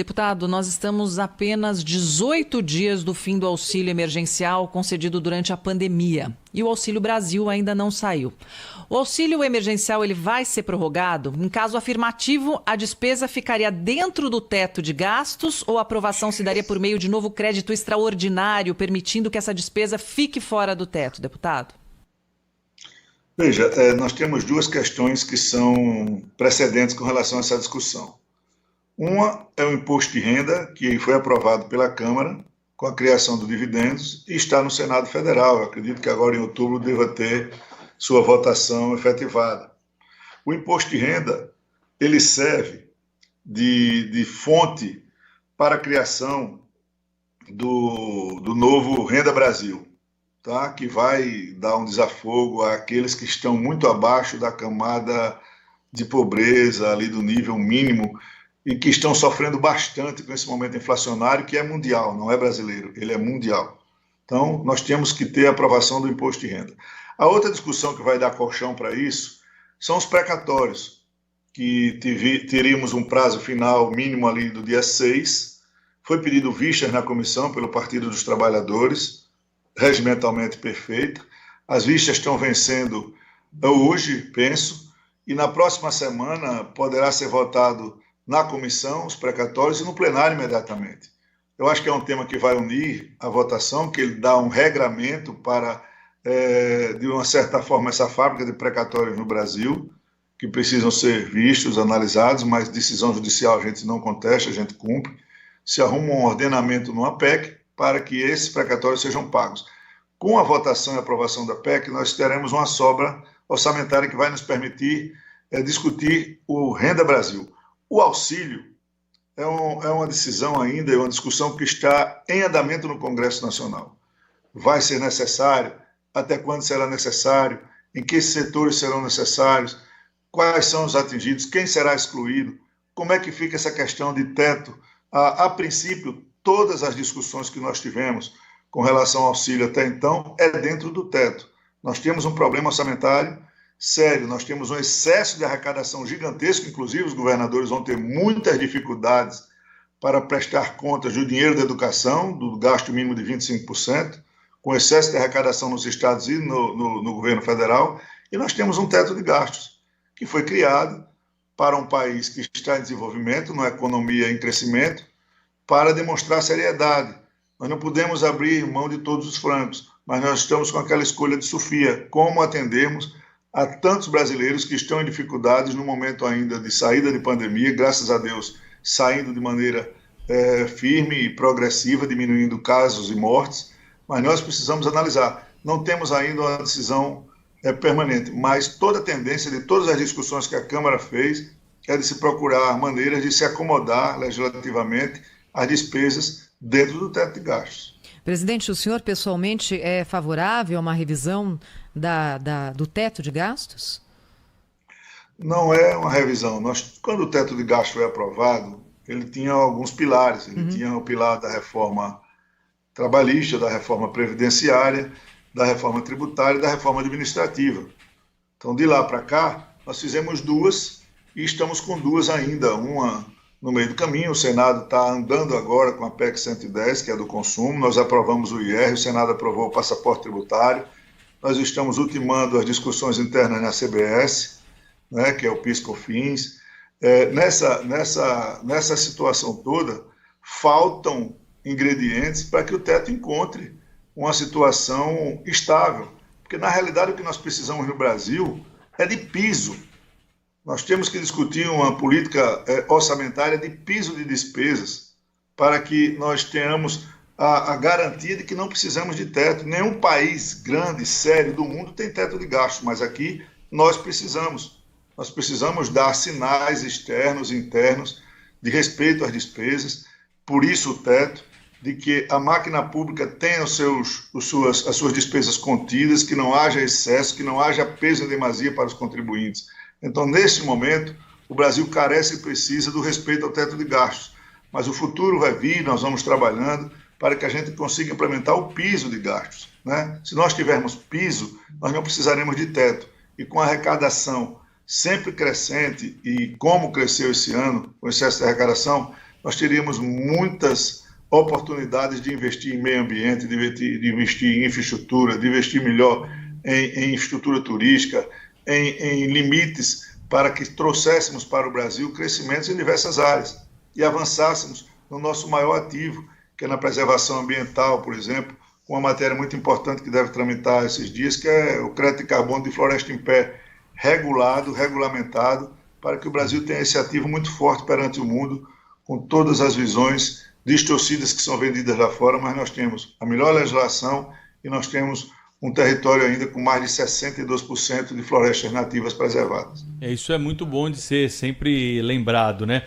Deputado, nós estamos a apenas 18 dias do fim do auxílio emergencial concedido durante a pandemia. E o Auxílio Brasil ainda não saiu. O auxílio emergencial ele vai ser prorrogado? Em caso afirmativo, a despesa ficaria dentro do teto de gastos ou a aprovação se daria por meio de novo crédito extraordinário, permitindo que essa despesa fique fora do teto, deputado? Veja, nós temos duas questões que são precedentes com relação a essa discussão. Uma é o imposto de renda, que foi aprovado pela Câmara com a criação dos dividendos e está no Senado Federal. Eu acredito que agora em outubro deva ter sua votação efetivada. O imposto de renda, ele serve de fonte para a criação do novo Renda Brasil, tá? Que vai dar um desafogo àqueles que estão muito abaixo da camada de pobreza, ali do nível mínimo, e que estão sofrendo bastante com esse momento inflacionário, que é mundial, não é brasileiro, ele é mundial. Então, nós temos que ter a aprovação do imposto de renda. A outra discussão que vai dar colchão para isso são os precatórios, que teríamos um prazo final mínimo ali do dia 6. Foi pedido vistas na comissão pelo Partido dos Trabalhadores, regimentalmente perfeita. As vistas estão vencendo hoje, penso, e na próxima semana poderá ser votado na comissão os precatórios e no plenário imediatamente. Eu acho que é um tema que vai unir a votação, que ele dá um regramento para, de uma certa forma, essa fábrica de precatórios no Brasil, que precisam ser vistos, analisados, mas decisão judicial a gente não contesta, a gente cumpre. Se arruma um ordenamento numa PEC para que esses precatórios sejam pagos. Com a votação e aprovação da PEC, nós teremos uma sobra orçamentária que vai nos permitir discutir o Renda Brasil. O auxílio é uma decisão ainda, é uma discussão que está em andamento no Congresso Nacional. Vai ser necessário? Até quando será necessário? Em que setores serão necessários? Quais são os atingidos? Quem será excluído? Como é que fica essa questão de teto? A princípio, todas as discussões que nós tivemos com relação ao auxílio até então é dentro do teto. Nós temos um problema orçamentário sério, nós temos um excesso de arrecadação gigantesco, inclusive os governadores vão ter muitas dificuldades para prestar contas do dinheiro da educação, do gasto mínimo de 25%, com excesso de arrecadação nos estados e no governo federal, e nós temos um teto de gastos, que foi criado para um país que está em desenvolvimento, numa economia em crescimento, para demonstrar seriedade. Nós não podemos abrir mão de todos os francos, mas nós estamos com aquela escolha de Sofia, como atendermos a tantos brasileiros que estão em dificuldades no momento ainda de saída de pandemia, graças a Deus, saindo de maneira firme e progressiva, diminuindo casos e mortes, mas nós precisamos analisar. Não temos ainda uma decisão permanente, mas toda a tendência de todas as discussões que a Câmara fez é de se procurar maneiras de se acomodar legislativamente às despesas dentro do teto de gastos. Presidente, o senhor pessoalmente é favorável a uma revisão do teto de gastos? Não é uma revisão. Quando o teto de gastos foi aprovado, ele tinha alguns pilares. Ele tinha o pilar da reforma trabalhista, da reforma previdenciária, da reforma tributária e da reforma administrativa. Então, de lá para cá, nós fizemos duas e estamos com duas ainda. Uma no meio do caminho, o Senado está andando agora com a PEC 110, que é do consumo, nós aprovamos o IR, o Senado aprovou o passaporte tributário, nós estamos ultimando as discussões internas na CBS, né, que é o PIS/COFINS. Nessa situação toda, faltam ingredientes para que o teto encontre uma situação estável, porque na realidade o que nós precisamos no Brasil é de piso. Nós temos que discutir uma política orçamentária de piso de despesas para que nós tenhamos a garantia de que não precisamos de teto. Nenhum país grande, sério do mundo tem teto de gastos, mas aqui nós precisamos. Nós precisamos dar sinais externos e internos de respeito às despesas, por isso o teto, de que a máquina pública tenha as suas despesas contidas, que não haja excesso, que não haja peso em demasia para os contribuintes. Então, nesse momento, o Brasil carece e precisa do respeito ao teto de gastos. Mas o futuro vai vir, nós vamos trabalhando para que a gente consiga implementar o piso de gastos, né? Se nós tivermos piso, nós não precisaremos de teto. E com a arrecadação sempre crescente, e como cresceu esse ano, com excesso de arrecadação, nós teríamos muitas oportunidades de investir em meio ambiente, de investir em infraestrutura, de investir melhor em infraestrutura turística, em limites para que trouxéssemos para o Brasil crescimentos em diversas áreas e avançássemos no nosso maior ativo, que é na preservação ambiental, por exemplo, com uma matéria muito importante que deve tramitar esses dias, que é o crédito de carbono de floresta em pé, regulamentado, para que o Brasil tenha esse ativo muito forte perante o mundo, com todas as visões distorcidas que são vendidas lá fora, mas nós temos a melhor legislação e nós temos um território ainda com mais de 62% de florestas nativas preservadas. Isso é muito bom de ser sempre lembrado, né?